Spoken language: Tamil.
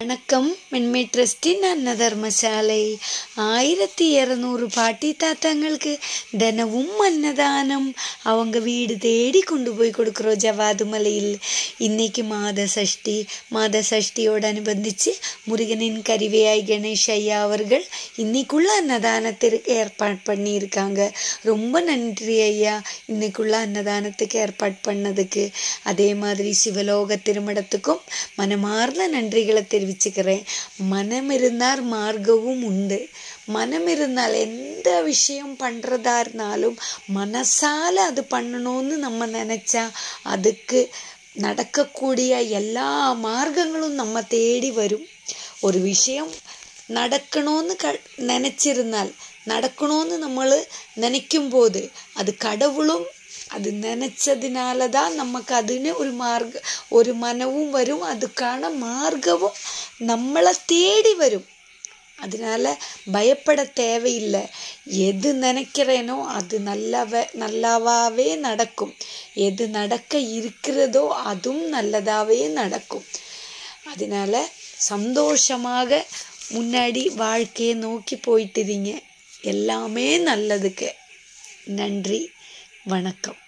வணக்கம். மென்மை ட்ரஸ்டின் அன்னதர்மசாலை 1200 பாட்டி தாத்தாங்களுக்கு தினமும் அன்னதானம் அவங்க வீடு தேடி கொண்டு போய் கொடுக்குறோம் ஜவாது மலையில். இன்னைக்கு மாத சஷ்டியோடு அனுபந்திச்சு முருகனின் கரிவையாய் கணேஷ் ஐயா அவர்கள் இன்னைக்குள்ள அன்னதானத்திற்கு ஏற்பாடு பண்ணியிருக்காங்க. ரொம்ப நன்றி ஐயா, இன்னைக்குள்ள அன்னதானத்துக்கு ஏற்பாடு பண்ணதுக்கு. அதே மாதிரி சிவலோக திருமணத்துக்கும் மனமார்ந்த நன்றிகளை தெரிவிச்சுக்கிறேன். மனம் இருந்தால் மார்க்கவும் உண்டு. மனம் இருந்தால் எந்த விஷயம் பண்ணுறதா இருந்தாலும் மனசால அது பண்ணணும்னு நம்ம நினச்சா அதுக்கு நடக்கக்கூடிய எல்லா மார்க்கங்களும் நம்ம தேடி வரும். ஒரு விஷயம் நடக்கணும்னு நினச்சிருந்தால் நடக்கணும்னு நம்மள நினைக்கும் போது அது கடவுளும் அது நினச்சதுனால தான் நமக்கு அதுன்னு ஒரு மனமும் வரும். அதுக்கான மார்க்கமும் நம்மளை தேடி வரும். அதனால பயப்பட தேவையில்லை. எது நினைக்கிறேனோ அது நல்லாவே நடக்கும். எது நடக்க இருக்கிறதோ அதுவும் நல்லதாகவே நடக்கும். அதனால சந்தோஷமாக முன்னாடி வாழ்க்கையை நோக்கி போயிட்டுறீங்க. எல்லாமே நல்லதுக்கு. நன்றி, வணக்கம்.